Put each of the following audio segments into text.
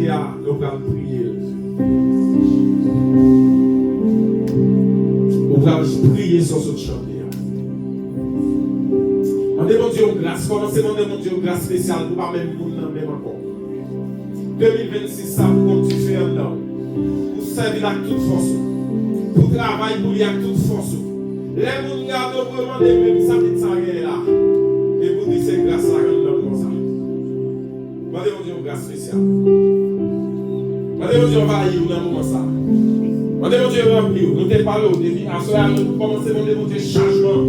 chanter, nous allons prier. Nous allons prier sur ce chanter. Mandez mon Dieu grâce. Commencez à demander mon Dieu grâce spéciale pour pas même pour nous même encore. 2026, ça pour continuer faire là. Pour servir avec toute force. Pour travailler pour lui avec toute force. Les gens gardent vraiment des mêmes ça qui sont là. Et vous dites c'est grâce à l'homme comme ça. Mandez mon Dieu grâce spéciale. Mandez mon Dieu envahir dans le moment ça. Mandez mon Dieu remplir. Nous t'ai parlé au début. À ce moment-là, nous commençons à demander mon Dieu changement.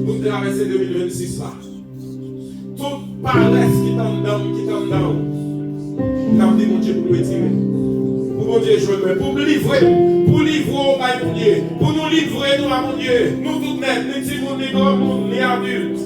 Pour traverser 2026 là. Toute paresse qui t'en donne. Nous dit mon Dieu pour nous retirer. Pour mon Dieu jouer, pour nous livrer au bail mon Dieu. Pour nous livrer nous à mon Dieu. Nous tous net, nous petits monde, nous grands, nous adultes.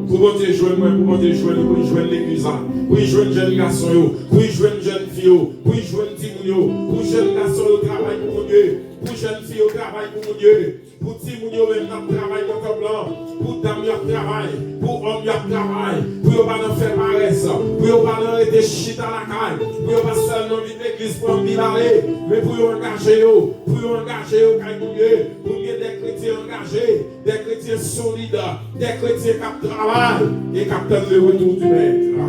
Pour mon Dieu jouer, pour mon Dieu jouer, pour y jouer l'église là. Pour y jouer jeune garçon, pour y jouer jeune fille, pour y jouer petit moun, pour jeune garçon au travail pour mon Dieu. Pour jeune fille au travail pour mon Dieu. Pour petit moun même dans travail contre blanc. Pour dame au travail. Pour homme au travail. Pour ne pas faire paresse. Pour ne pas arrêter chute à la caille. Pour ne pas seulement vivre l'église pour en aller. Mais pour engager au. Pour engager au caille mon Dieu. Pour qu'il y ait des chrétiens engagés. Des chrétiens solides. Des chrétiens qui travaillent. Et qui attendent le retour du maître.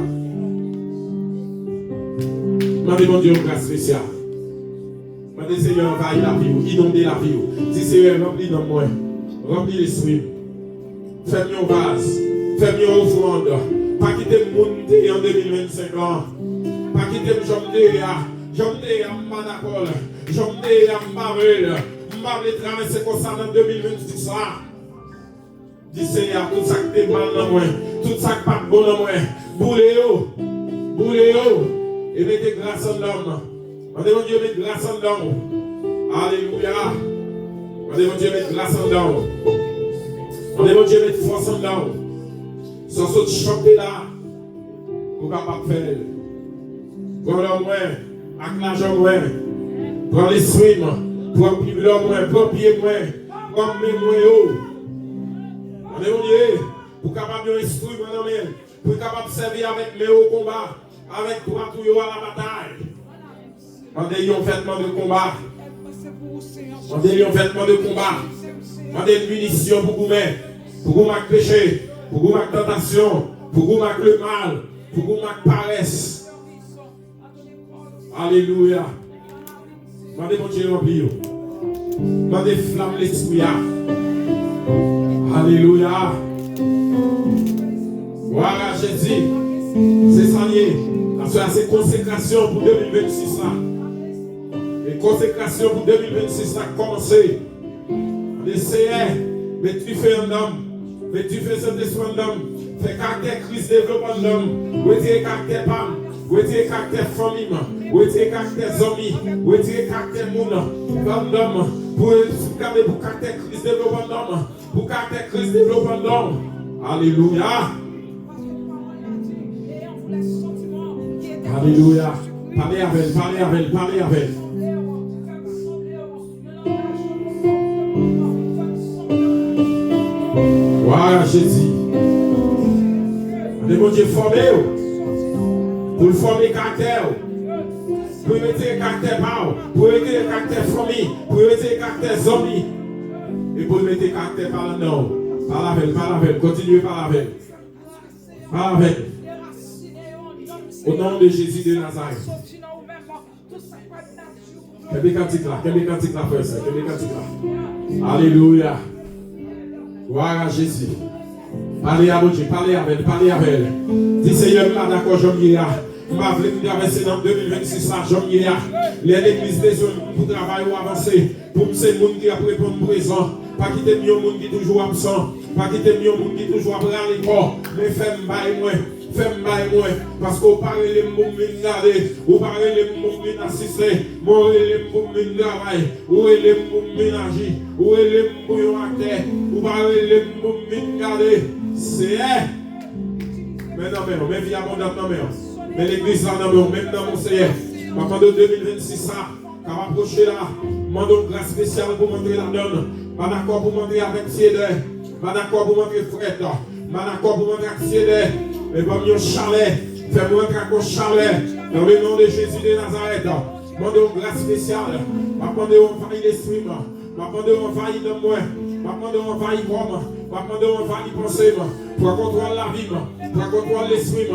Mandez mon Dieu une grâce spéciale. Mandez Seigneur envahir la vie, inonder la vie. Si Seigneur remplit dans moi, remplis l'esprit. Fais-moi un vase, fais-moi une offrande. Pas quitter le monde en 2025 ans. Pas quitter le jambe à Manacol, jambe à Marvel. Je vais traverser comme ça dans 2026 là. Dis Seigneur, tout ça qui est mal dans moi, tout ça qui n'est pas bon dans moi, boulez-yo. Et mettez grâce en l'homme. Mandez mon Dieu mettre grâce en l'homme. Alléluia. Mandez mon Dieu mettre grâce en l'homme. Mandez mon Dieu mettre force en l'homme. Sans ce chanter là, vous ne pouvez pas faire. Prends l'homme, avec l'argent, prends l'esprit, prends l'homme, prends pied, prends mes moyens. Mandez mon Dieu, pour capable de instruire mon homme, pour capable de servir avec mes hauts combats. Avec toi, tout à la bataille. Mandez-lui un vêtement de combat. Mandez-lui un vêtement de combat. Mandez une munition pour vous mettre. Pour vous mettre péché. Pour vous mettre tentation. Pour vous mettre le mal. Pour vous mettre paresse. Alléluia. Mandez mon Dieu remplir. Mandez flamme l'esprit. Alléluia. Voilà Jésus. C'est ça lié. C'est consécration pour 2026 là. Et consécration pour 2026 là commencer. Essayez, mais tu fais un homme. Mais tu fais cet esprit d'homme. Fais caractère Christ développement d'homme. Retirez caractère femme. Retirez caractère famille. Retirez caractère amis. Retirez caractère monde. Comme d'homme. Pour garder pour caractère Christ développement d'homme. Pour caractère Christ développement d'homme. Alléluia. Alléluia. Parlez avec. Voilà Jésus. Mon Dieu formé pour le former caractère. Pour mettre le caractère par, pour mettre le caractère famille, pour mettre le caractère zombie. Et pour mettre le caractère par là non. Parle avec. Continuez par avec. Parle avec. Au nom de Jésus de Nazareth. Quel est cantique là, frère? Alléluia. Voilà Jésus. Parlez à Dieu, parlez avec. Dis Seigneur, là d'accord, je m'y ai. Je vais traverser dans 2026 là, je m'y ai. L'église des hommes pour travailler ou avancer. Pour ces gens qui après répondre présent. Pas quitter le monde qui est toujours absent. Pas quitter le monde qui est toujours après à l'école. Mais fais-moi moi. Parce qu'on parle les mots garder, on parle les mots assister, on les mots travail, on les mots ménager, on les mots acteur, on parle les mots garder. C'est mais non, mais vie abondante, non, mais l'église là, non, même dans mon Seigneur, pendant 2026 là, quand on approcher là, demandons grâce spéciale pour montrer la donne, pas d'accord pour montrer avec Cédre, pas d'accord pour montrer frère, pas d'accord pour montrer avec Cédre. Mais pas mieux chalet, Fais-moi entrer en chaleur. Dans le nom de Jésus de Nazareth. Demandez une grâce spéciale. Demandez un envahir l'esprit. Demandez un envahir dans moi. Demandez un envahir moi. Demandez un envahir pensée. Pour contrôler la vie. Pour contrôler l'esprit.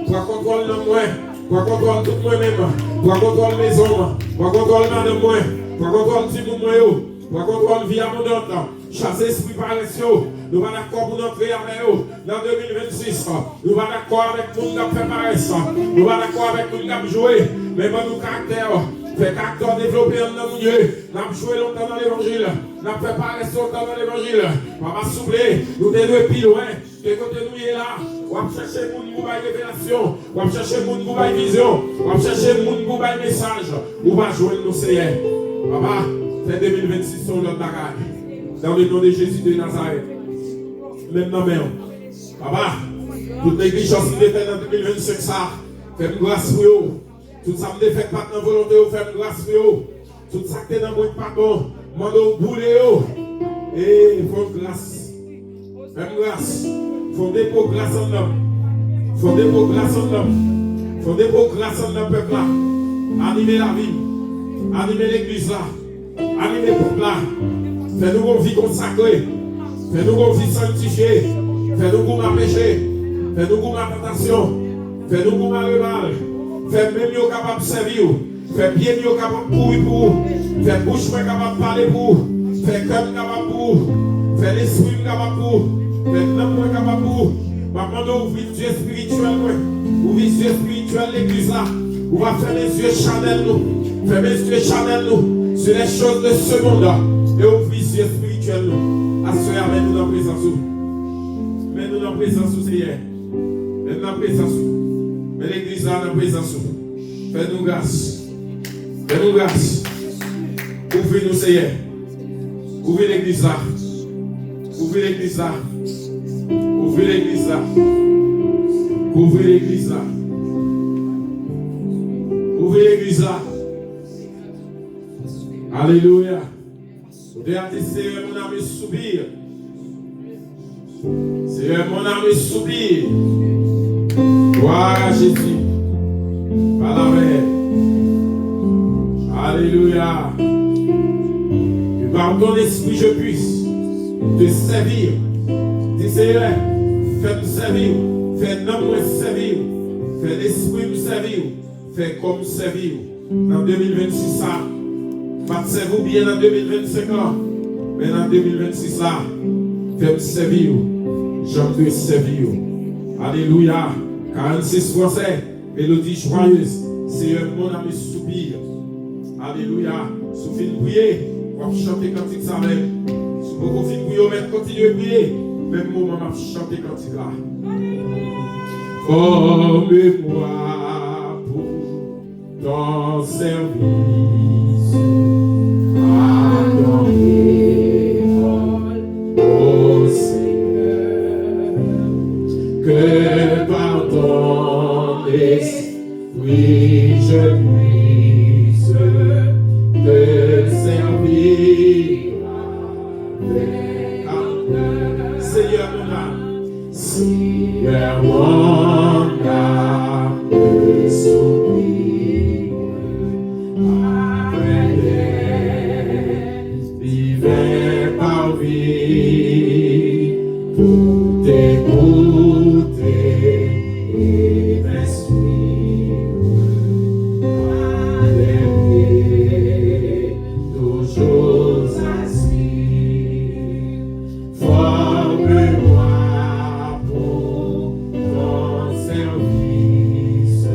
Pour contrôler le moi. Pour contrôler tout moi-même. Pour contrôler mes hommes. Pour contrôler madame moi. Pour contrôler tout le monde. Pour contrôler vie abondante. Chasser l'esprit paresseux. Nous allons d'accord pour entrer avec eux dans 2026. Nous allons d'accord avec tout le monde qui fait paresse. Nous allons d'accord avec tout le monde qui joue. Mais dans nos caractères, fait caractère développé dans nos yeux. Nous avons joué longtemps dans l'évangile. Nous avons fait paresse longtemps dans l'évangile. On va souffler. Nous sommes deux plus loin. Que côté nous est là. On va chercher le monde pour une révélation. On va chercher le monde pour une vision. On va chercher le monde pour un message. On va jouer nos Seigneur. Papa, c'est 2026 sur notre bagage. Dans le nom de Jésus de Nazareth. Maintenant, même. Papa, toute négligence qui est faite dans 2025, ça, faites une grâce pour vous. Tout ça me fait pas dans volonté, faites une grâce pour vous. Tout ça qui est dans votre pardon, mandez au boulet. Et il faut une grâce. Faites une grâce. Il faut dépôt grâce en homme. Il faut dépôt grâce en homme. Il faut dépôt grâce en homme, peuple là. Animez la vie. Animez l'église là. Animez le peuple là. Fais-nous une vie consacrée. Fais-nous une vie sanctifiée. Fais-nous goûter péché. Fais-nous goûter tentation. Fais-nous goûter mal. Fais même mieux capable de servir. Fais bien mieux capable de courir pour vous. Fais bouche capable de parler pour vous. Fais cœur capable pour vous. Fais l'esprit capable pour vous. Fais l'âme capable pour vous. Maintenant, ouvrir les yeux spirituels. Ouvrir les yeux spirituels l'église là. On va faire les yeux charnels nous. Fermez les yeux charnels nous. Sur les choses de ce monde là. Et ouvrir les yeux spirituels nous. Assoyez avec nous dans la présence. Mets-nous dans la présence du Seigneur. Mets-nous dans la présence. Mets l'église là dans la présence. Fais-nous grâce. Fais-nous grâce. Ouvrez-nous, Seigneur. Ouvrez l'église là. Ouvrez l'église là. Ouvrez l'église là. Ouvrez l'église là. Ouvrez l'église là. Alléluia. Seigneur, mon âme soupire. Seigneur, mon âme soupire. Gloire à Jésus. Par la paix. Alléluia. Que par ton esprit je puisse te servir. Dis Seigneur, fais-moi servir. Fais-nous servir. Fais l'esprit me servir. Fais comme servir. Dans 2026, ça. Passez-vous bien en 2025 ans. Mais en 2026 là, fais-moi servir. J'aime te servir. Alléluia. 46 français. Mélodie joyeuse. Seigneur, mon âme soupire. Alléluia. Si vous finissez de prier, vous allez chanter cantique ça même. Si vous finissez de prier, vous continuez de prier. Même moment, vous allez chanter cantique là. Formez-moi pour ton service. Adorez au Seigneur. Que par ton esprit je puisse te servir avec ardeur. Seigneur mon âme, Seigneur mon âme me soupire avec des divins parvis pour t'écouter et m'instruire. Alléluia, toujours ainsi. Forme-moi pour ton service.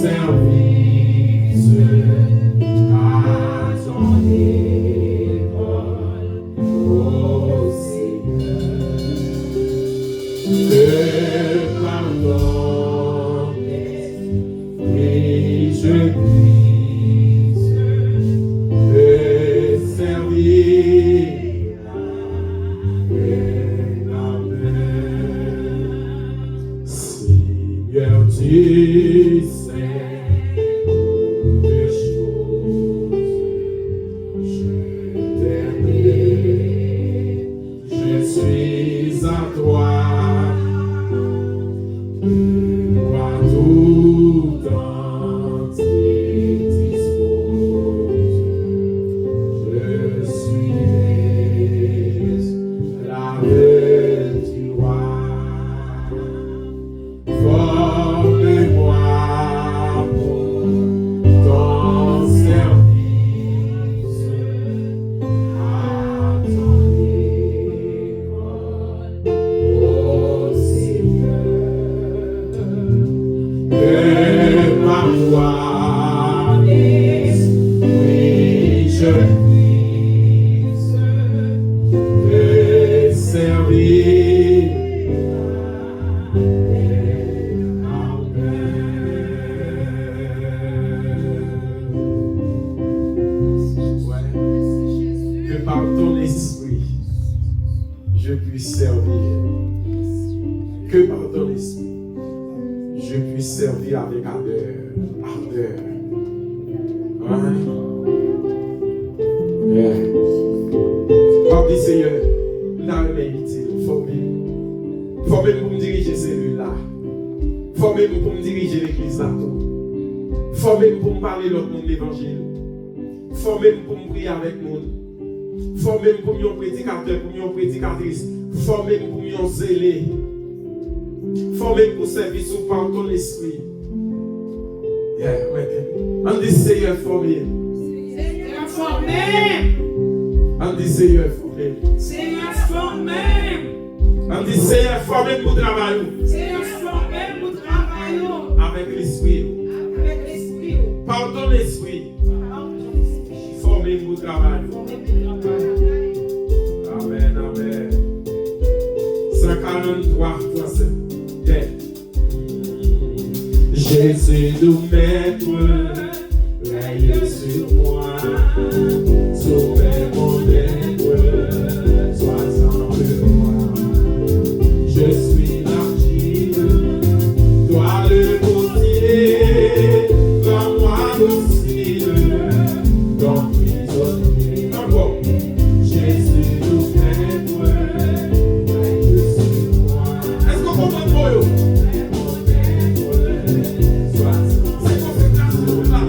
service à ton école, oh Seigneur. Le pardon, oui, je puisse te servir. Seigneur, tu sais des choses, je t'aime, je suis à toi, toi tout entier dispose, je suis la reine du roi. Forme-moi pour ton service à ton école, oh Seigneur. Que par toi, oui, je puisse te servir. Par ton esprit, je puisse servir. Que par ton esprit, je puisse servir avec ardeur. Papa dit Seigneur, là il est utile. Formez-moi pour me diriger celui-là. Formez-moi pour me diriger l'église là. Formez-moi pour me parler l'autre monde l'évangile. Formez-moi pour me prier avec nous. Formez-moi pour un prédicateur, pour une prédicatrice. Formez-moi pour un zélé. Formez-moi pour servir sous par ton esprit. On dit Seigneur, formez. Seigneur, formez. On dit Seigneur, formez. Seigneur, formez. On dit Seigneur, formez pour travailler. Seigneur, formez pour travailler. Avec l'esprit. Avec l'esprit. Par ton esprit. Formez pour travailler. Amen, amen. 143, verset. Jésus nous maître, veille sur moi, sauvez mon être, sois en moi. Je suis l'argile, toi le potier, comme moi docile, comme prisonnier. Encore. Jésus nous maître, veille sur moi. Est-ce qu'on comprend pour eux? C'est conséquence de la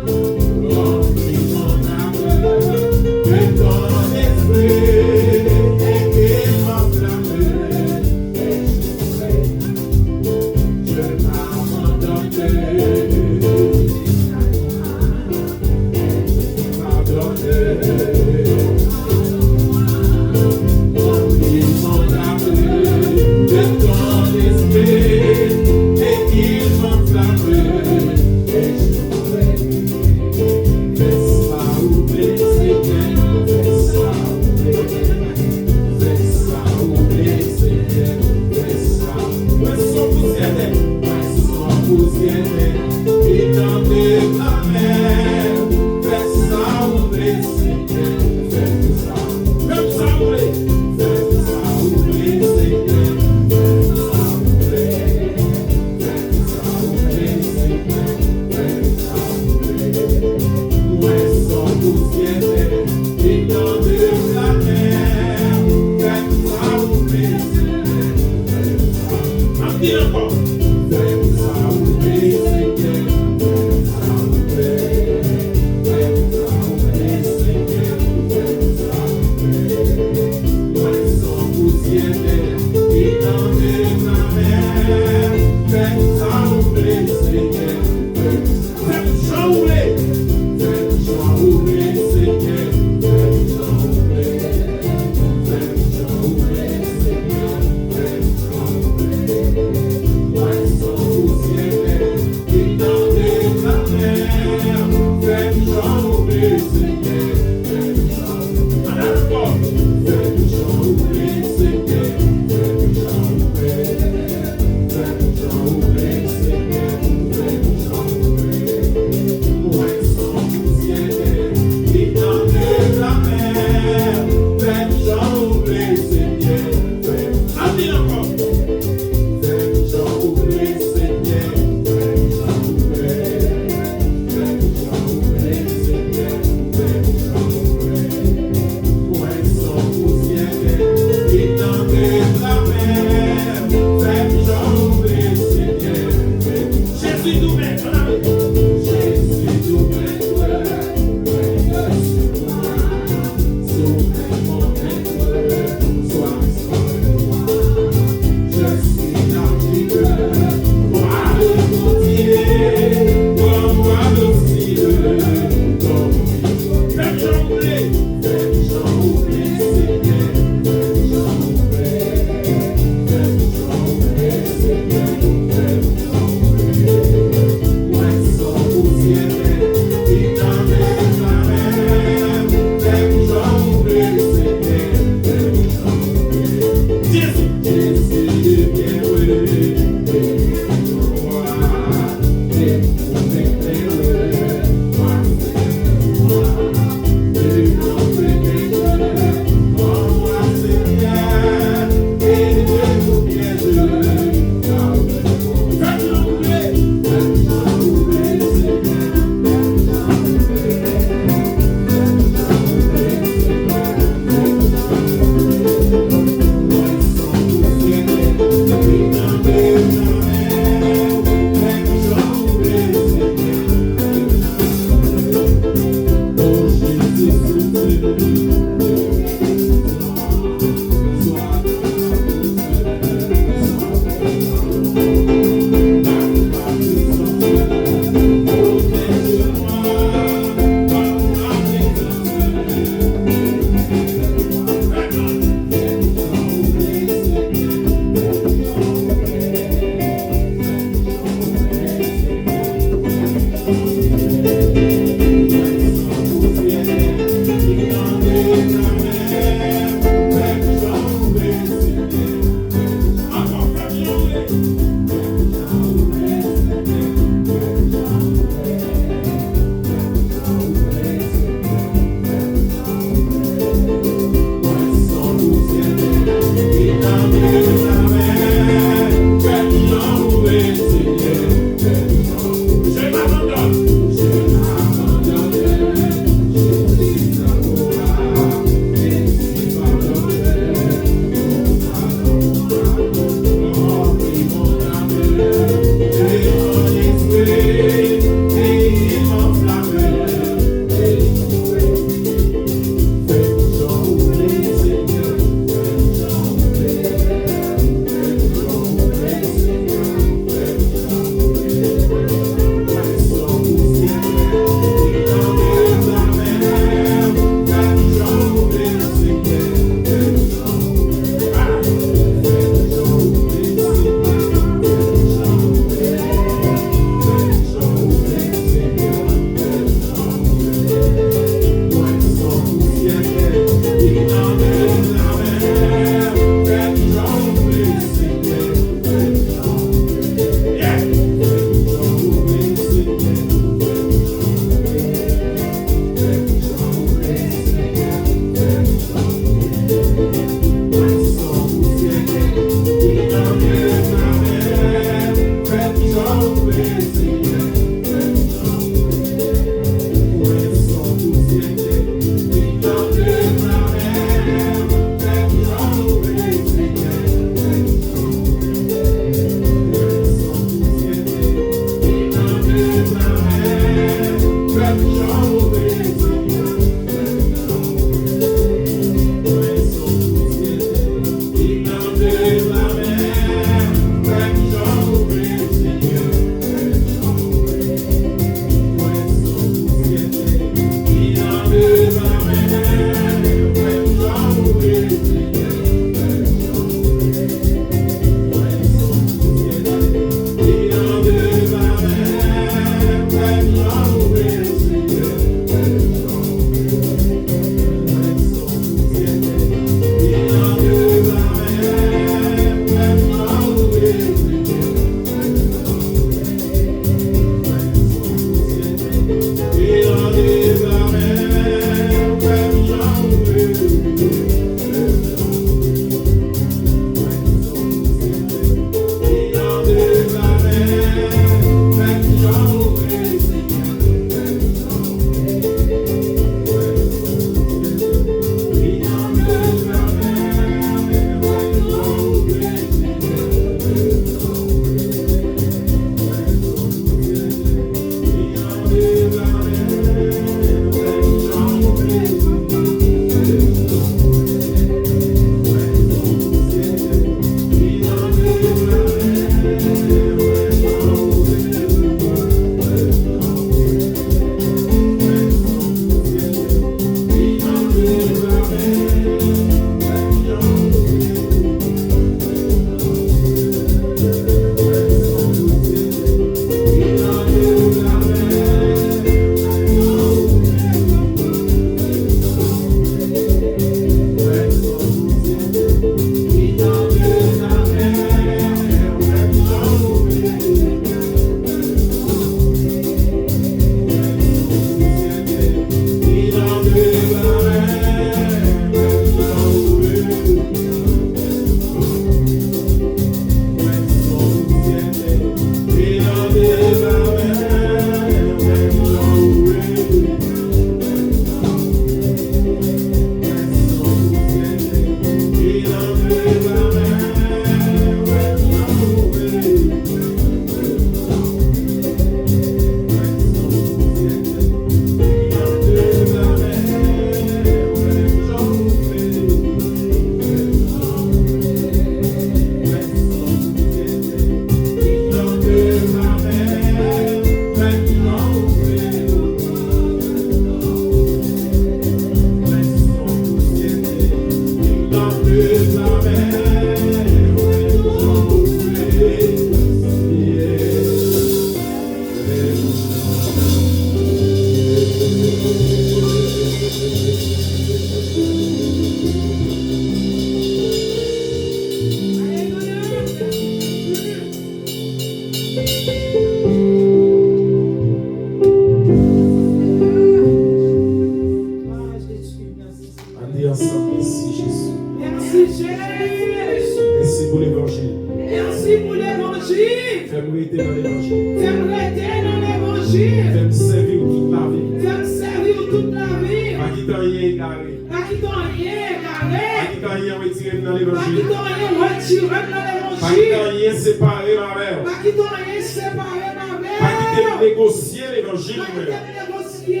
Fais-moi rester dans l'évangile. Fais-moi rester dans l'évangile. Fais-me servir toute la vie. Fais-me servir toute la vie. Pas quitter rien égaré. Pas quitter rien Pas égaré. quitter rien retiré dans Pas l'évangile. quitter rien retiré dans Pas l'évangile. quitter rien séparé ma mère. Pas quitter rien séparé ma mère. Pas quitter négocier l'évangile. Pas quitter négocier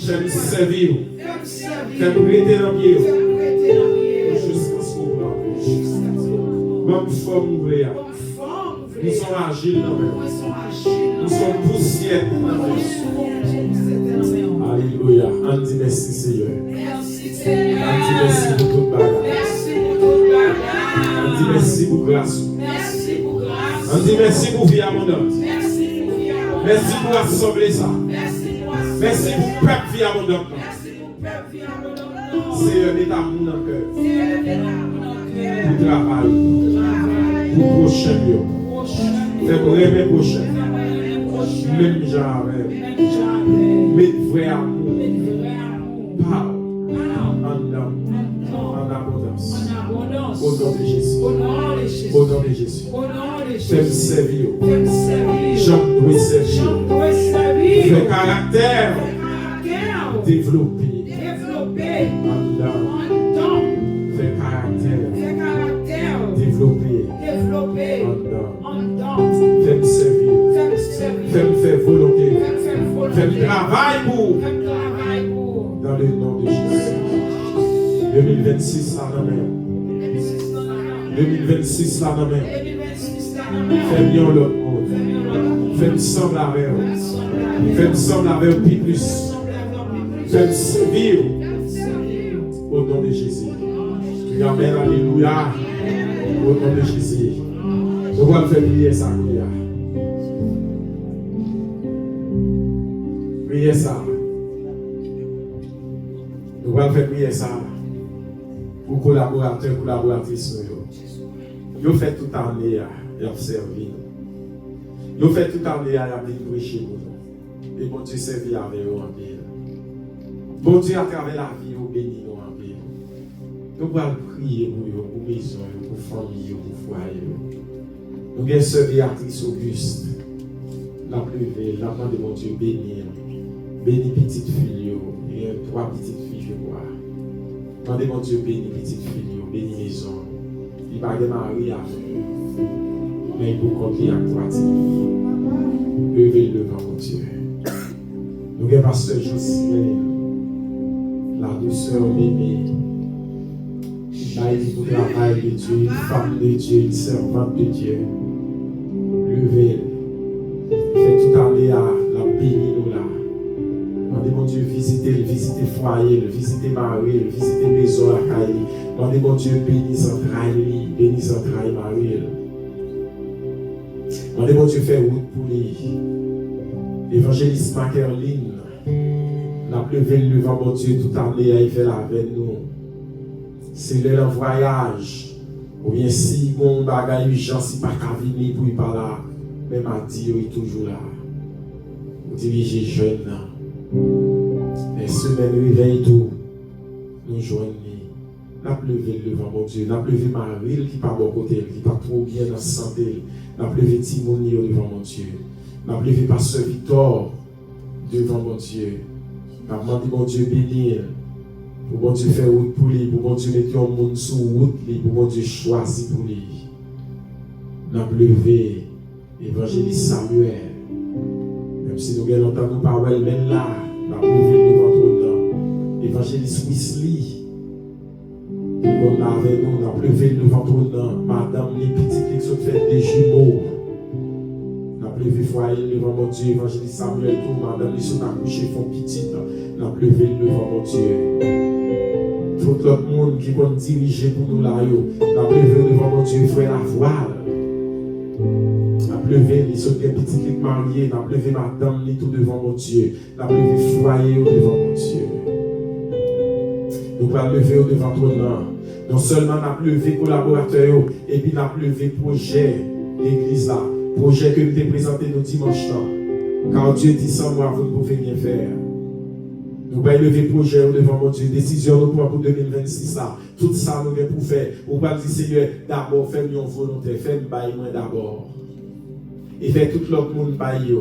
Fais-me l'évangile. servir. Fais-me servir. Fais-me rester dans pied. Fais-me rester dans pied. Jusqu'à ce qu'on voit. Jusqu'à ce qu'on Bonne forme ouverte. Bonne forme, Nous sommes agiles dans le Nous sommes agiles. Nous sommes poussières dans le Alléluia. On dit merci Seigneur. Merci On Seigneur. dit merci pour toute bagarre. Merci pour toute On dit bagarre. merci pour grâce. Merci pour grâce. On dit merci pour vie abondante. Merci pour vie abondante. Merci pour assembler ça. Merci pour Merci pour peuple vie abondante. Merci pour peuple vie abondante. Seigneur, mets ta main dans le cœur. Seigneur, mets ta main dans le cœur. Pour travail. Travail. Pour prochain lieu. Prochain. Fais-moi rêver prochain. Fais-moi prochain. Même genre avec. Même jamais. Mets vrai amour. Mets vrai amour. Power. Now. En dame. En abondance. En abondance. Au nom de Jésus. Au nom de Jésus. Au nom de Jésus. Au nom de Fais-me Jésus. servir. Fais-me servir. J'en dois servir. J'en dois servir. Fais caractère. Caractère. Développer. Développer. En dame. En temps. Fais caractère. Fais caractère. Développer. Développer. En dame. En temps. Fais-me servir. Fais-me servir. Fais-me faire volonté. Fais-me faire volonté. Fais-me travail pour. Fais-me travail pour. Dans le nom de Jésus. 2026 là dans même. 2026 là dans même. 2026 là. Fais bien l'autre monde. Fais-moi l'autre. Fais-me sembler avec eux. Fais-me Fais-me sembler avec eux plus plus. Fais-me servir au nom de Jésus. Amen, alléluia. Au nom de Jésus. Nous allons faire prier ça. Prier ça. Nous allons faire prier ça pour collaborateurs, collaboratrices. Nous fait tout l'année à observer. Nous fait tout l'année à venir prêcher pour nous. Et bon Dieu servir avec eux en paix. Bon Dieu à travers la vie, vous bénit nous en paix. Nous allons prier pour eux, pour maison, pour famille, pour foyer. Nous avons sœur Béatrice Auguste. La pleuvé, la main de mon Dieu bénir. Bénis petite fille, et 3 petites filles, je crois. Demandez mon Dieu bénis petite fille, bénis maison. Il va de Marie avec. Mais il faut compter à croître. Levez le devant mon Dieu. Nous avons pasteur Jocelyne, la douceur aimée. Il a été pour le travail de Dieu, une femme de Dieu, une servante de Dieu. Levez. Fait tout aller à la bénie nous là. Demandez mon Dieu visiter le foyer, le visiter Marie, le visiter maison à Caille. Demandez mon Dieu bénisse entraille Marie. Demandez mon Dieu faire route pour lui. Évangéliste Makerline, n'a levé le devant mon Dieu toute année à y faire avec nous. C'est le voyage. Ou bien si mon bagage urgence, si pas qu'à venir pour y parler là, même à dire il est toujours là. Vous dirigez jeune. Les semaines réveillent tout. Nous joignons. N'a levé devant mon Dieu. N'a levé Marie qui pas bon côté, qui pas trop bien dans la santé. N'a levé Timoni devant mon Dieu. N'a levé Pasteur Victor devant mon Dieu. N'a demandé mon Dieu bénir. Pour mon Dieu faire route pour lui. Pour mon Dieu mettre un monde sur route. Pour mon Dieu choisir pour lui. N'a levé Évangéliste Samuel. Même si nous avons entendu parler même là. N'a levé devant ton Évangéliste Wesley. On a avec nous, on a levé devant ton Madame les petites qui sont faites des jumeaux. On a levé foyer devant mon Dieu, Évangéliste Samuel, tout, Madame les sont accouchées, font petite. On a levé devant mon Dieu. Tout l'autre monde qui va diriger pour nous là, on a levé devant mon Dieu, frère la voile. On a levé les autres petites qui sont mariées, on a levé Madame les tout devant mon Dieu. On a levé foyer devant mon Dieu. Nous allons lever devant ton nom. Non seulement nous avons levé collaborateurs, et puis nous avons levé projet l'église là. Projet que nous avons présenté nos dimanches là. Car Dieu dit sans moi, vous ne pouvez rien faire. Nous allons lever projet devant mon Dieu. Décision nous prenons pour 2026 là. Tout ça nous allons pour faire. Nous allons dire Seigneur, d'abord, fais-nous une volonté. Fais-nous bailler moi d'abord. et fait tout l'autre monde payer.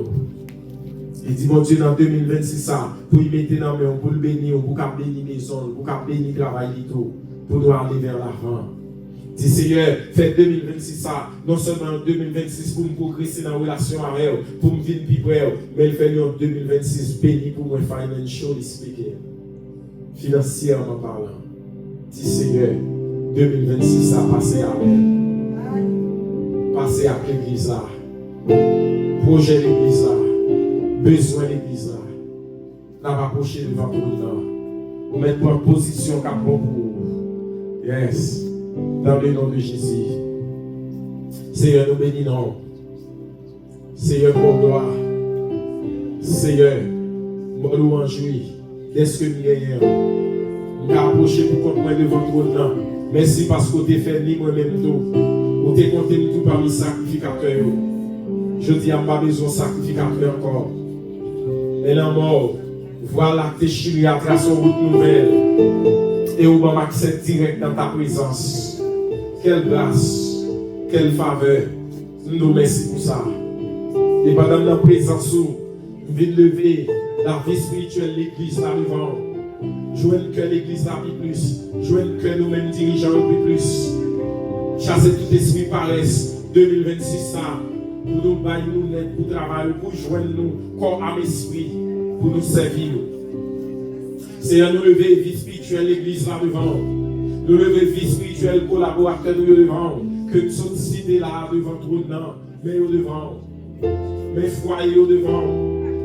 Il dit, mon Dieu, dans 2026, ça, pour y mettre dans main, pour le bénir, pour qu'il bénisse maison, pour qu'il bénisse le travail, pour nous aller vers l'avant. Dis Seigneur, fait 2026 ça, non seulement en 2026 pour me progresser dans la relation avec eux, pour me vivre plus près, mais il fait en 2026 béni pour moi financially speaking, financièrement parlant. Dis Seigneur, 2026 ça, passez avec. Passez avec l'église là. Projet l'église là. Besoin l'église là. N'a pas approché devant tout le temps. Vous mettez en position comme bon pour vous. Yes. Dans le nom de Jésus. Seigneur, nous bénissons. Seigneur, pour gloire. Seigneur, nous louange, oui. Est-ce que nous gagnons? Nous avons approché pour qu'on prenne devant tout. Merci parce que vous avez fait ni moi-même tout. Vous avez compté tout parmi les sacrificateurs. Je dis à ma besoin de sacrificateur encore. Mais la mort, voilà que tu es à travers une route nouvelle. Et au moment accès direct dans ta présence. Quelle grâce, quelle faveur. Nous nous remercions pour ça. Et pendant la présence, nous venons lever la vie spirituelle de l'église là devant. Joindre que l'église là plus. Joindre que nous-mêmes dirigeants plus. Chasser tout esprit paresse. 2026 ça. Pour nous bailler nous net, pour travailler, pour joindre nous corps à l'esprit, pour nous servir. Seigneur, nous lever vie spirituelle l'église là devant. Nous lever vie spirituelle collaborateur nous devant. Que nous sommes cités là devant tout le monde, mais au devant. Mes foyers au devant.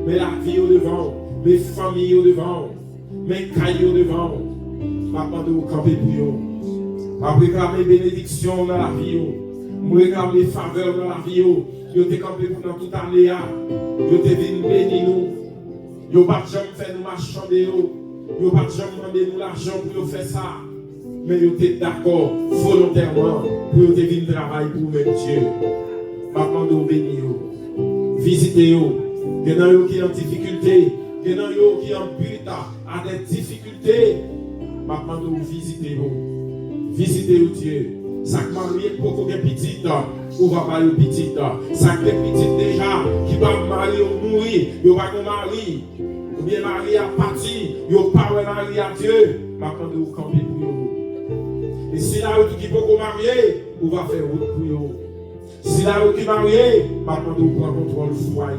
Mes la vie au devant. Mes familles au devant. Mes cailles au devant. Papa de vous camper pour vous. Papa réclamer bénédiction dans la vie. Nous réclamer faveur dans la vie. Yo te campé pour dans toute année. Yo te venu bénir nous. Yo pas jamais fait nous marchander yo. Yo pas jamais demandé nous l'argent pour faire ça. Mais yo te d'accord volontairement pour yo te venir travailler pour même Dieu. Papa nous bénir yo. Visitez yo. Il y en a yo qui en difficulté, il y en a yo qui en but à des difficultés. Papa nous visitez yo. Visitez yo Dieu. Ça qui marié pour qu'on ait petit, ou va pas le petit. Ça qui est petit déjà, qui va marier ou mourir, il va qu'on marie. Ou bien marié à partir, il va pas marier à Dieu. Maintenant, vous camper pour vous. Et si là, qui peut qu'on marier, vous va faire route pour vous. Si là, qui marié, maintenant, vous prenez contrôle du foyer.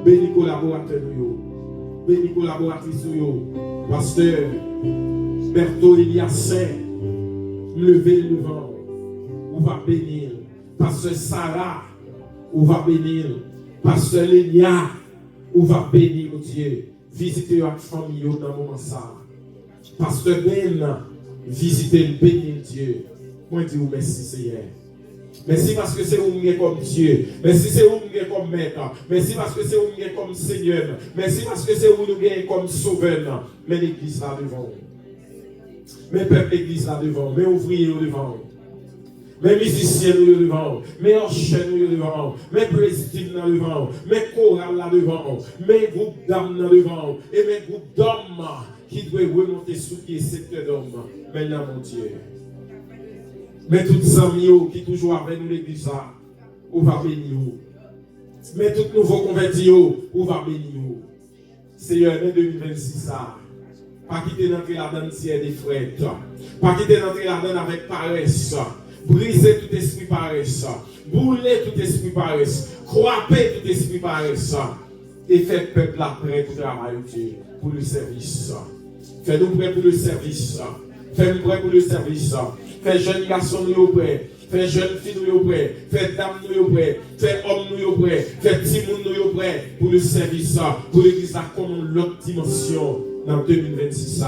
Béni collaborateur, béni collaboratrice, pasteur Berthaud Eliassin. Levez le vent, on va bénir. Pasteur Sarah, on va bénir. Pasteur Lénia, on va bénir Dieu. Visitez votre famille dans le moment ça. Pasteur Ben, visitez le bénir Dieu. Moi je dis merci Seigneur. Merci parce que c'est vous qui comme Dieu. Merci c'est vous qui comme maître. Merci parce que c'est vous qui comme Seigneur. Merci parce que c'est vous qui comme sauveur. Mais l'église là devant. Mes peuples l'église là devant, mes ouvriers devant, mes musiciens devant, mes enchaînes devant, mes présidents là devant, mes chorales là devant, mes groupes d'âmes là devant, et mes groupes d'hommes qui doivent remonter sous pied secteur d'hommes. Maintenant mon Dieu. Mais tous les amis qui toujours avec nous l'église là, on va bénir. Mais tous nouveaux convertis, on va bénir. Seigneur, 2026 ça. Pas quitter l'entrée là-dedans des frères. Pas quitter l'entrée là-dedans avec paresse. Briser tout esprit paresse. Brûler tout esprit paresse. Croiper tout esprit paresse. Et faire peuple après pour travailler Dieu. Pour le service. Fais-nous prêts pour le service. Fais-nous prêts pour le service. Fais jeunes garçons nous prêts. Fais jeunes filles nous prêts. Fais dames nous prêts. Fais hommes nous prêts. Fais petits monde nous prêts. Pour le service. Pour l'église comme l'autre dimension. Dans 2026,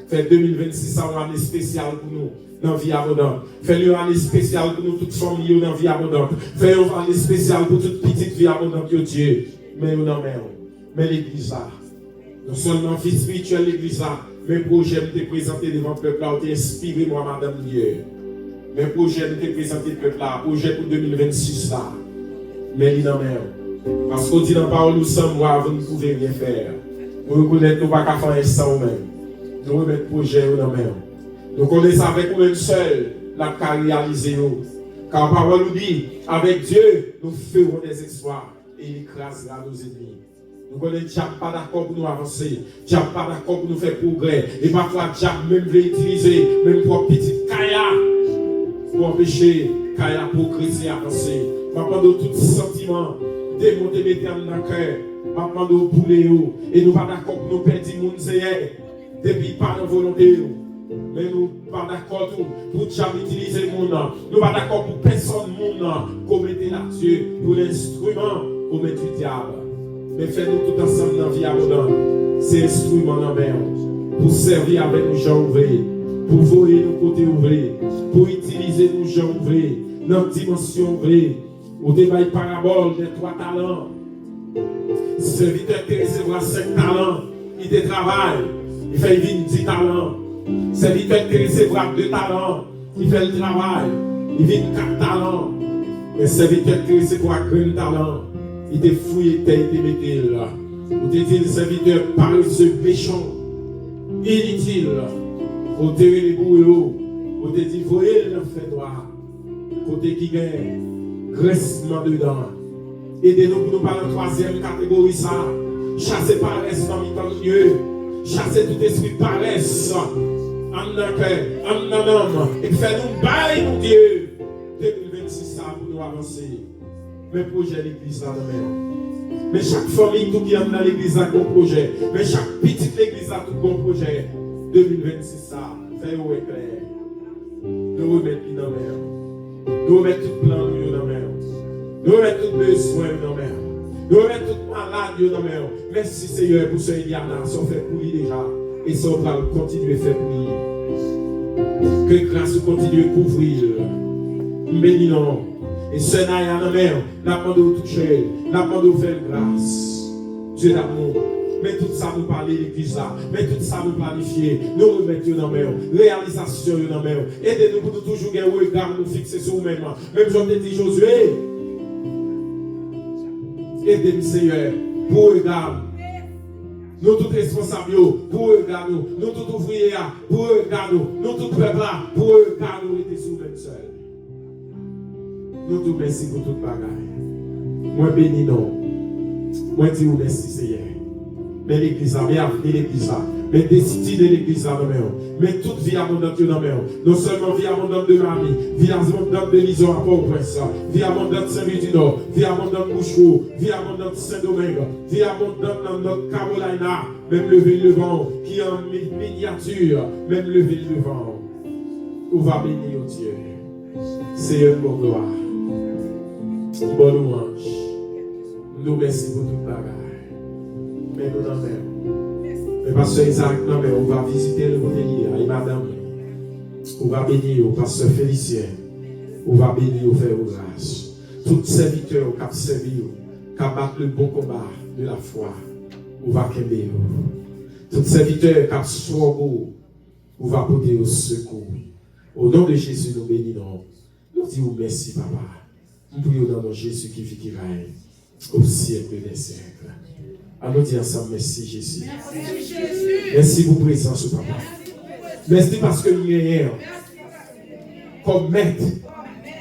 fait 2026 une année spéciale pour nous dans la vie abondante. Fait une année spéciale pour nous, toute famille dans la vie abondante. Fait une année spéciale pour toute petite vie abondante, Dieu. Mais nous n'en mais l'église là. Non seulement vie spirituelle, l'église là. Mes projets me présentés devant le peuple là, ont inspiré moi, Madame Dieu. Mes projets me présentés devant le peuple là, projet pour 2026 là. Mais il n'en parce qu'on dit dans la parole, nous sommes moi, vous ne pouvez rien faire. Nous reconnaissons que nous ne pouvons pas faire un sang même. Nous remettons le projet dans la main. Nous connaissons avec nous-mêmes seuls la réaliser. Car la parole nous dit, avec Dieu, nous ferons des exploits et il écrasera nos ennemis. Nous connaissons Diable pas d'accord pour nous avancer. Diable pas d'accord pour nous faire progrès. Et parfois, Diable même veut utiliser, même pour petite Kaya, pour empêcher Kaya progresser, avancer. Maintenant, tout sentiment, démonter mes termes dans le cœur. Maintenant, nous bouler. Et nous pas d'accord pour nous perdre le monde. Depuis pas de volonté. Mais nous pas d'accord pour Diable utiliser le monde. Nous pas d'accord pour personne monde commettre la Dieu pour l'instrument commettre du diable. Mais fais-nous tout ensemble dans la vie abondante. C'est instrument dans la mer. Pour servir avec nos gens ouvrés. Pour voyer nos côtés ouvrés. Pour utiliser nos gens ouvrés. Dans la dimension ouvrée. Au débat parabole des 3 talents. Serviteur qui recevra 5 talents. Il te travaille. Il fait 10 talents. Serviteur qui recevra 2 talents. Il fait le travail. Il vit 4 talents. Mais serviteur qui recevra 1 talent. Il te fouille, il te metté là. Ou te dit le serviteur paresseux, méchant, inutile. Ou te les bouillots. Ou te dit, voyez le fait droit. Côté qui gagne, graissement dedans. Aidez-nous pour nous parler de 3e catégorie ça. Chassez paresse dans le Dieu. Chassez tout esprit de paresse. En un cœur, en un homme. Et faites-nous bailler, mon Dieu. 2026 ça pour nous avancer. Mais projet l'église là demain. Mais chaque famille tout qui est dans l'église a un projet. Mais chaque petite église a tout bon projet. 2026 ça, fait où est clair. Nous remettre dans la mer. Nous remettre tout plan dans la mer. Nous remettre tout besoin dans la mer. Nous remettre tout malade dans la mer. Merci Seigneur pour ce Eliana, ça fait pour lui déjà. Et ça va continuer à faire pour lui. Que grâce continue à couvrir. Bénis-nous. Et ce n'est rien de mer, n'a pas de toucher, n'a pas de faire grâce. Dieu d'amour. Mais tout ça nous parler l'église là. Mais tout ça nous planifier. Nous remettre dans la mer. Réalisation dans la mer. Aidez-nous pour nous toujours garder regard nous fixer sur nous-mêmes. Même j'en ai dit Josué. Aidez-nous Seigneur. Pour regarder. Nous tous responsables pour regarder. Nous tous ouvriers pour regarder. Nous tous peuple là pour regarder. Nous étions sous même seul. Nous tous merci pour toute bagaille. Moi bénis non. Moi dis merci Seigneur. Mais l'église a bien amené l'église là. Mais destinée de l'église là dans mais toute vie abondante dans mer. Non seulement vie abondante de Marie, vie abondante de Lison à Port-au-Prince, vie abondante de Saint-Louis-du-Nord, vie abondante de Bouchereau, vie abondante de Saint-Domingue, vie abondante dans notre Carolina, même lever le vent qui est en miniature, même lever le vent. On va bénir au Dieu. Seigneur pour gloire. Bonne louange. Nous merci pour toute bagaille. Mais nous n'en avons. Mais pasteur Isaac, non, mais on va visiter le modèle et madame. On va bénir au pasteur Félicien. On va bénir au frère grâce. Tout serviteur qui a servi, qui a battu le bon combat de la foi. On va qu'aimer. Tout serviteur qui a soigné, on va porter au secours. Au nom de Jésus, nous bénissons. Nous disons merci, papa. Nous prions dans nom Jésus qui vit, qui règne au siècle des siècles. Allons dire ensemble, merci Jésus. Merci Jésus. Merci pour présence, papa. Merci parce que nous sommes comme maître,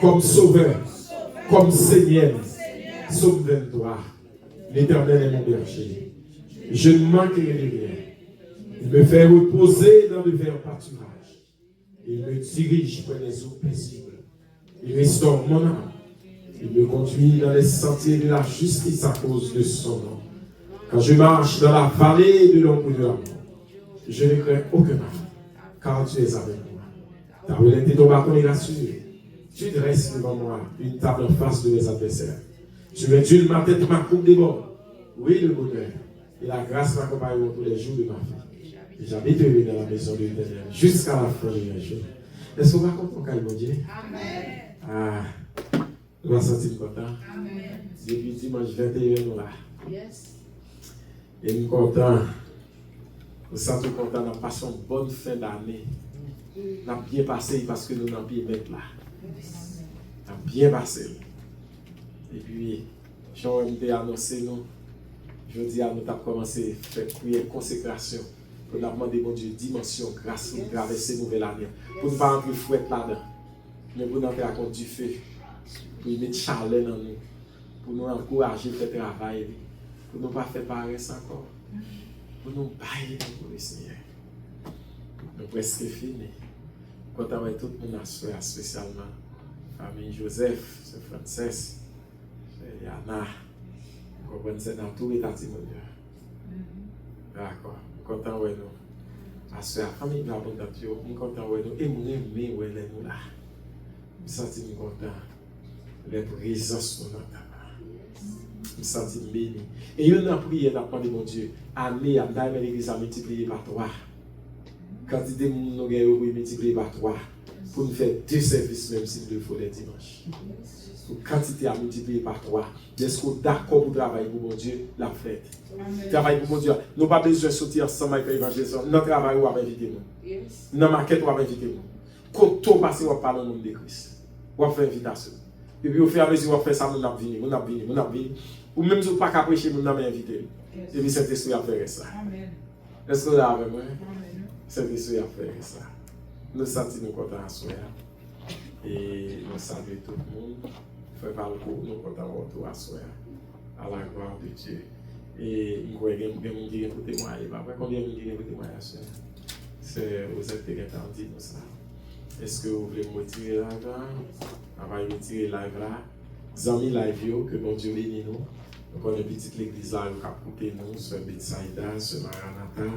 comme sauveur, comme Seigneur. Sauve-toi. L'Éternel est mon berger. Je ne manquerai de rien. Il me fait reposer dans le vert pâturage. Il me dirige près des eaux paisibles. Il restaure mon âme. Il me conduit dans les sentiers de la justice à cause de son nom. Quand je marche dans la vallée de l'ombre de la mort, je ne crains aucun mal, car tu es avec moi. Ta roulette et ton bâton est rassuré. Tu dresses devant moi une table en face de mes adversaires. Tu m'induis ma tête, ma coupe déborde. Oui, le bonheur et la grâce m'accompagneront tous les jours de ma vie. Et j'habiterai dans la maison de l'Éternel jusqu'à la fin de mes jours. Est-ce qu'on va comprendre quand mon Dieu? Amen. Ah, on va sentir content. Amen. Depuis dimanche 21, nous là. Yes. Et nous sommes contents. Nous sommes contents. Nous avons passé une bonne fin d'année. Nous avons bien passé parce que nous n'avons pas mettre là. Nous avons bien passé. Et puis, Jean-Emmanuel a annoncé nous. Je dis à nous avons commencé à faire prière consécration. Pour nous demander, mon Dieu, dimension, grâce pour traverser une nouvelle année. Pour ne pas entrer fouette là-dedans. Mais pour nous entrer à compte du feu. pour mettre chaleur dans nous, pour nous encourager à faire travail, pour ne pas faire paresse encore, pour nous bailler pour le Seigneur. Nous presque fini. Quand on a tout le monde à spécialement, famille Joseph, c'est Frances, c'est Yana, vous comprenez, c'est dans tout l'état de mon Dieu. D'accord, content de nous. À ce famille de la bonne nature, je suis content de nous. Et je suis content de nous là. Je me sens content. Les présences de notre je me sens béni. Et il y a une prière d'apprendre mon Dieu. Année à l'église a multiplié par 3. Quantité de nous avons multiplié par 3. Pour nous faire 2 services, même s'il le faut les dimanches. Quantité à multiplier par 3. Est-ce qu'on est d'accord pour travailler pour mon Dieu? La fête. Travailler pour mon Dieu. Nous n'avons pas besoin de sortir ensemble avec l'évangélisation. Notre travail, on va inviter nous. Notre maquette, on va inviter nous. Quand tout passe, on va parler au nom de Christ. On va faire invitation. Et puis au fur et à mesure, on va faire ça, on va venir. Ou même si on ne pas prêcher, on va inviter. Et puis cet esprit a fait ça. Est-ce que vous avez avec moi? Cet esprit a fait ça. Nous sentons nous contents à soi. Et nous saluons tout le monde. Fait par le coup, nous comptons retour à soi, à la gloire de Dieu. Et nous avons des gens qui témoignent. Après, combien de gens qui témoignent à soi? C'est vous êtes dit nous ça. Est-ce que vous voulez me retirer live là? On va retirer live là. Zami live, que bon Dieu bénisse nous. Donc, on a une petite l'église là, qui a coupé nous, sur Betsaïda, sur Maranatha.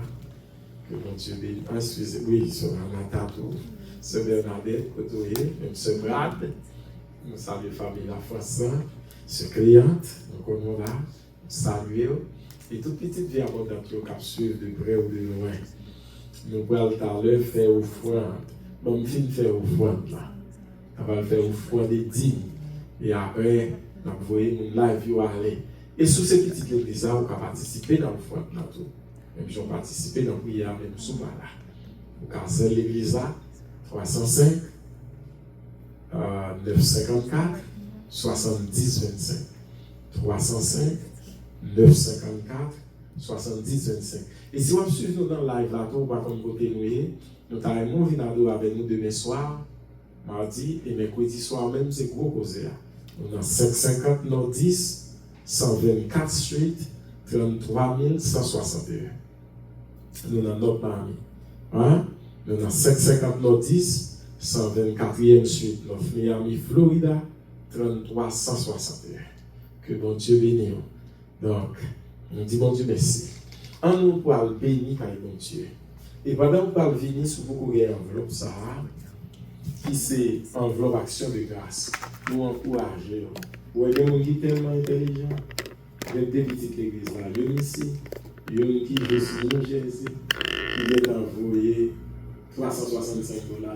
Que bon Dieu bénisse. Excusez-moi, oui, sur Maranatha, tout. Sur Bernadette, côtoyé, même sur Brad. Nous saluons la famille La France, ce cliente, nous connaissons là, saluons, et toute petite vie abondante qui suivre de près ou de loin. Nous allons tout à l'heure faire offrande. Bon, je vais faire offrande là. On va faire offrande des dîmes. Et après, nous voyons une live aller. Et sous ces petites églises là, on peut participer dans l'offrande là tout. Même si on participe dans la prière, même sous là. Vous cancellez l'église là, 305. 954 70 25 305 954 70 25. Et si vous suivez nous dans le live là, on va comme côté nous avons venir avec nous demain soir, mardi et mercredi soir même, c'est gros causé là. Nous avons 550 Nord 10 124 Street 33 161. Nous avons notre parmi. Hein? Nous avons 550 Nord 10 124e suite, North Miami, Florida, 3361. Que bon Dieu bénisse. Donc, on dit bon Dieu merci. En nous parle béni par bon Dieu. Et pendant qu'on parle venir sur beaucoup de enveloppe, ça, qui c'est enveloppe action de grâce, nous encourager. Vous voyez, on est tellement intelligent. Avec des petites églises là, il y a ici, il y a qui veut sur New Jersey, qui vient envoyer $365,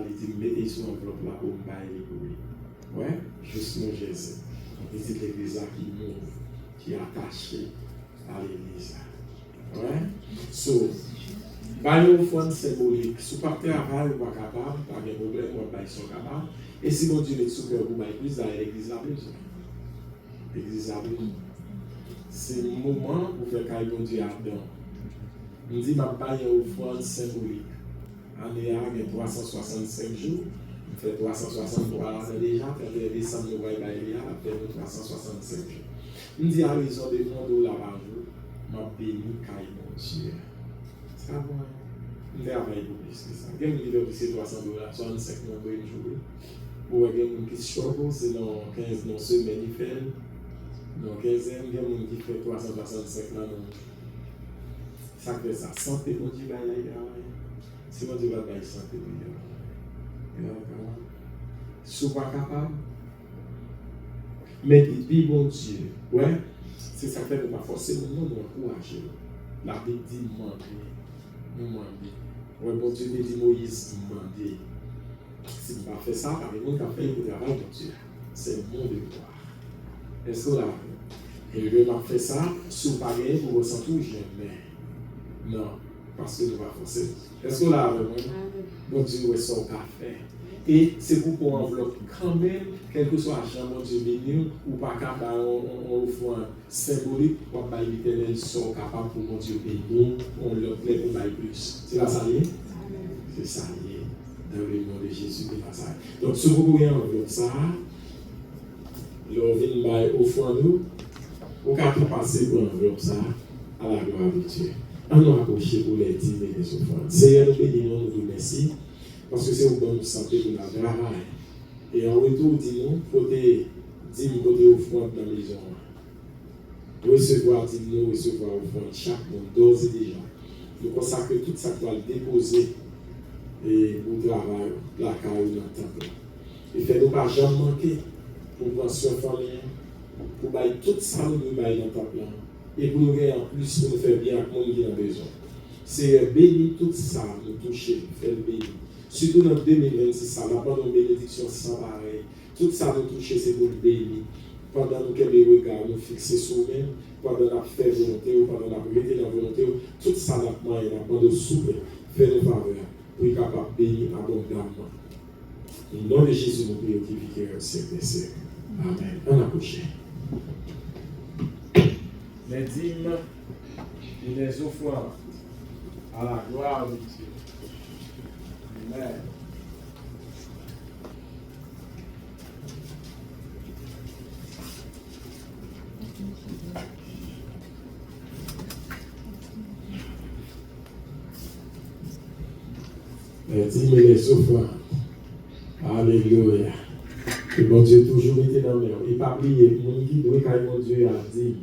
il dit mettez sur l'enveloppe là pour bailler pour lui. Ouais, juste New Jersey. Une petite église là qui move, qui est attachée à l'église. Ouais, so, bailler au fond symbolique. Si vous ne partez pas capable, pas de problème, vous bailler son capable. Et si mon Dieu est super, vous bailler plus dans l'église là, l'église là, c'est le moment pour faire qu'il bon Dieu dedans. On dit ma bailler au fond symbolique. Année à 365 jours, on fait 363 déjà, fait décembre, nous voyons après 365 jours. On dit à raison de $1 par jour, ma béni caille mon Dieu. C'est pas bon. On travaille pour plus que ça. Il y a des gens qui c'est $300, 65 000 pour une journée. Ou il y a des gens qui struggle, c'est dans 15 semaines, il fait. Dans 15 ans, il y a des gens qui fait 365 là. Ça fait ça. Santé pour Dieu, si vous dites que vous avez santé, si vous n'êtes pas capable, mais dit bon Dieu, ouais, c'est ça que nous pas forcément nous encourager. La Bible dit demander. Ouais, bon Dieu dit Moïse demander. Si vous n'avez pas fait ça, avec nous qui avons fait le travail de Dieu, c'est mon devoir. Est-ce que vous l'avez fait? Et le gars fait ça, si vous ne pas vous ressentez jamais. Non, parce que nous ne pas forcer. Est-ce que vous l'avez fait? Bon Dieu, c'est son café. Et c'est pour qu'on enveloppe quand même, quel que soit l'argent, mon Dieu béni, ou pas capable, on offre un symbolique, pour que l'Éternel soit capable pour mon Dieu béni, on le plaît pour bailler plus. C'est là ça y est? C'est ça y est. Dans le nom de Jésus, c'est pas ça. Donc, si vous voulez enveloppe ça, l'on vient au fond nous, on peut passer pour enveloppe ça à la gloire de Dieu. On nous accrocher pour les dîmes et les offrandes. Seigneur, nous bénissons, nous vous remercions, parce que c'est au bon santé pour la travail. Et en retour, dis-nous, côté dîmes, côté offrande dans la maison. Recevoir dîmes, recevoir offrande, chaque monde, d'ores et déjà. Nous consacrons tout ça pour le déposer et nous travaillons la carrière dans le temple. Et fait-nous pas jamais manquer pour prendre soin de famille, pour bailler tout ça nous bailler dans le temple. Et pour nous gagner en plus, pour nous faire bien à tout le monde qui a besoin. C'est béni tout ça, nous toucher, faire le béni. Surtout dans 2026, ça n'a pas de bénédiction sans pareil. Tout ça nous toucher, c'est pour le béni. Pendant que les regards nous fixer sur nous-mêmes, pendant la faire volonté, pendant la prière dans la volonté, tout ça n'a pas de souple. Fais nos faveurs pour être capable de bénir abondamment. Au nom de Jésus, nous prions qui vit au siècle des siècles. Amen. On a couché. Les dîmes et les offrandes à la gloire de Dieu. Amen. Les dîmes et les offrandes. Alléluia. Que mon Dieu toujours été dans l'air. Et pas oublier, mon guide, oui, quand mon Dieu a dit,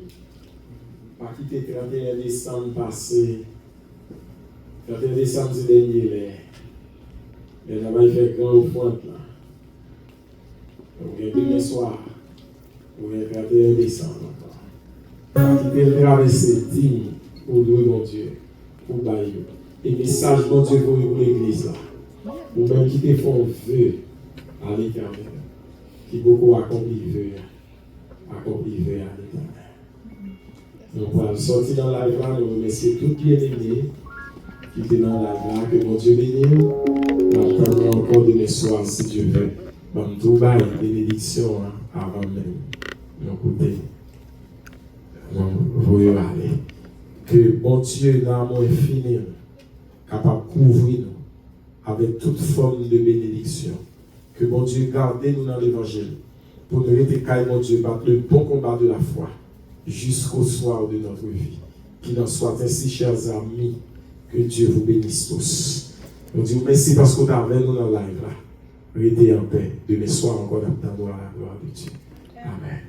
pas quitter 31 décembre passé, 31 décembre c'est dernier, mais là, il fait grand offrande là. Donc, il y a demain soir, pour le 31 décembre encore. Pas quitter le traverser, digne, pour louer mon Dieu, pour bailler. Et message, mon Dieu, pour l'église là. Ou même qui te font vœu à l'éternel, qui beaucoup accomplit vœu à l'éternel. Donc voilà, sortir dans la gloire, nous remercions tout bien-aimé qui était dans la gloire, que mon Dieu bénisse. Nous attendons encore demain soir, si Dieu veut. Bon, tout va une bénédiction avant même. Nous écoutez, nous voyons aller. Que mon Dieu, l'amour infini, capable de couvrir nous avec toute forme de bénédiction. Que mon Dieu garde nous dans l'évangile pour nous rester calme, mon Dieu, battre le bon combat de la foi jusqu'au soir de notre vie. Qu'il en soit ainsi, chers amis, que Dieu vous bénisse tous. Nous disons merci parce qu'on a avec nous dans la live là. Restez en paix. Demain soir encore dans la gloire de Dieu. Amen.